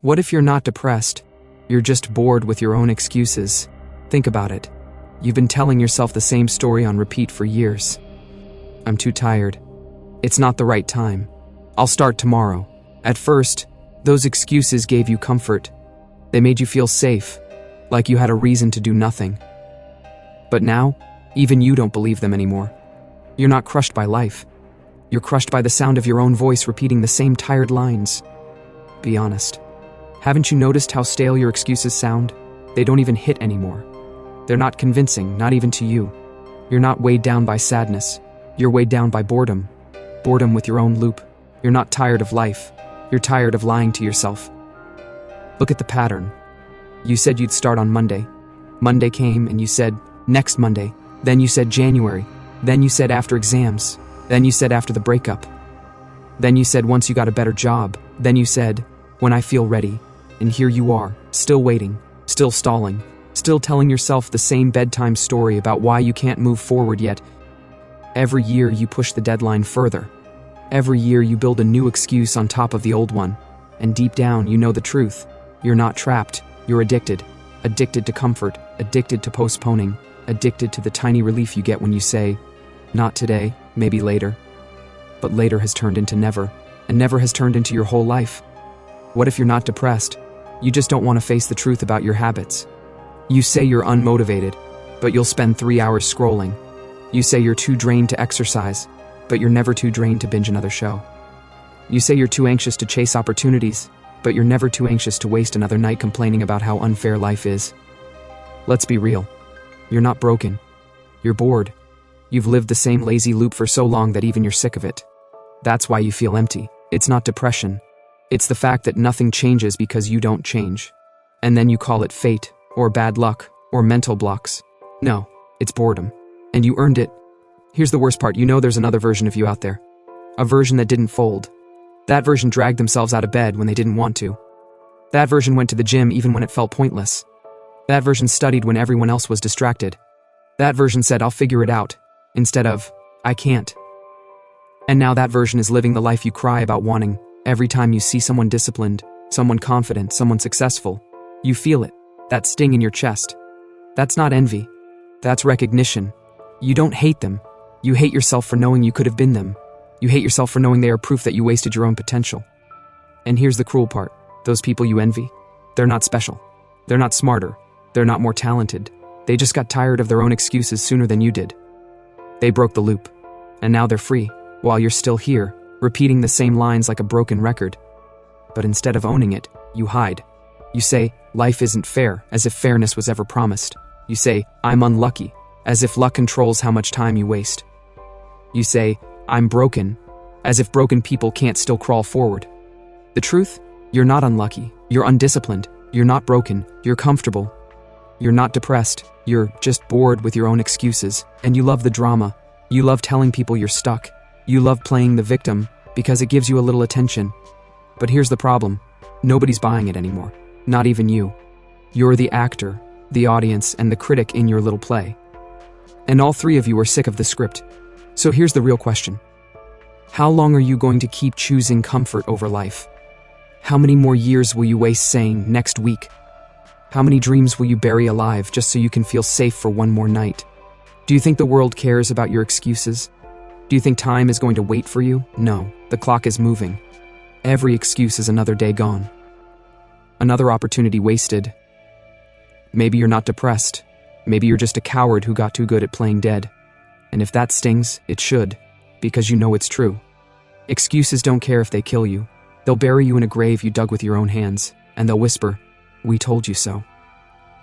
What if you're not depressed? You're just bored with your own excuses. Think about it. You've been telling yourself the same story on repeat for years. I'm too tired. It's not the right time. I'll start tomorrow. At first, those excuses gave you comfort. They made you feel safe, like you had a reason to do nothing. But now, even you don't believe them anymore. You're not crushed by life. You're crushed by the sound of your own voice repeating the same tired lines. Be honest. Haven't you noticed how stale your excuses sound? They don't even hit anymore. They're not convincing, not even to you. You're not weighed down by sadness. You're weighed down by boredom. Boredom with your own loop. You're not tired of life. You're tired of lying to yourself. Look at the pattern. You said you'd start on Monday. Monday came and you said, next Monday. Then you said January. Then you said after exams. Then you said after the breakup. Then you said once you got a better job. Then you said, when I feel ready. And here you are, still waiting, still stalling, still telling yourself the same bedtime story about why you can't move forward yet. Every year you push the deadline further. Every year you build a new excuse on top of the old one. And deep down you know the truth. You're not trapped, you're addicted. Addicted to comfort, addicted to postponing, addicted to the tiny relief you get when you say, not today, maybe later. But later has turned into never, and never has turned into your whole life. What if you're not depressed? You just don't want to face the truth about your habits. You say you're unmotivated, but you'll spend 3 hours scrolling. You say you're too drained to exercise, but you're never too drained to binge another show. You say you're too anxious to chase opportunities, but you're never too anxious to waste another night complaining about how unfair life is. Let's be real. You're not broken. You're bored. You've lived the same lazy loop for so long that even you're sick of it. That's why you feel empty. It's not depression. It's the fact that nothing changes because you don't change. And then you call it fate, or bad luck, or mental blocks. No, it's boredom. And you earned it. Here's the worst part, you know there's another version of you out there. A version that didn't fold. That version dragged themselves out of bed when they didn't want to. That version went to the gym even when it felt pointless. That version studied when everyone else was distracted. That version said, I'll figure it out, instead of, I can't. And now that version is living the life you cry about wanting. Every time you see someone disciplined, someone confident, someone successful, you feel it, that sting in your chest. That's not envy. That's recognition. You don't hate them. You hate yourself for knowing you could have been them. You hate yourself for knowing they are proof that you wasted your own potential. And here's the cruel part. Those people you envy, they're not special. They're not smarter. They're not more talented. They just got tired of their own excuses sooner than you did. They broke the loop. And now they're free, while you're still here, repeating the same lines like a broken record. But instead of owning it, you hide. You say, life isn't fair, as if fairness was ever promised. You say, I'm unlucky, as if luck controls how much time you waste. You say, I'm broken, as if broken people can't still crawl forward. The truth? You're not unlucky. You're undisciplined. You're not broken. You're comfortable. You're not depressed. You're just bored with your own excuses. And you love the drama. You love telling people you're stuck. You love playing the victim because it gives you a little attention. But here's the problem. Nobody's buying it anymore. Not even you. You're the actor, the audience, and the critic in your little play. And all three of you are sick of the script. So here's the real question. How long are you going to keep choosing comfort over life? How many more years will you waste saying, next week? How many dreams will you bury alive just so you can feel safe for one more night? Do you think the world cares about your excuses? Do you think time is going to wait for you? No, the clock is moving. Every excuse is another day gone. Another opportunity wasted. Maybe you're not depressed. Maybe you're just a coward who got too good at playing dead. And if that stings, it should, because you know it's true. Excuses don't care if they kill you. They'll bury you in a grave you dug with your own hands, and they'll whisper, we told you so.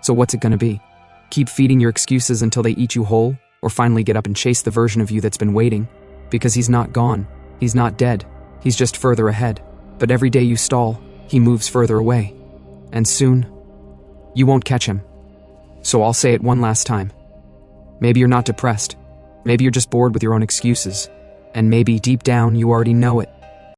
So what's it gonna be? Keep feeding your excuses until they eat you whole, or finally get up and chase the version of you that's been waiting? Because he's not gone. He's not dead. He's just further ahead. But every day you stall, he moves further away. And soon, you won't catch him. So I'll say it one last time. Maybe you're not depressed. Maybe you're just bored with your own excuses. And maybe deep down you already know it.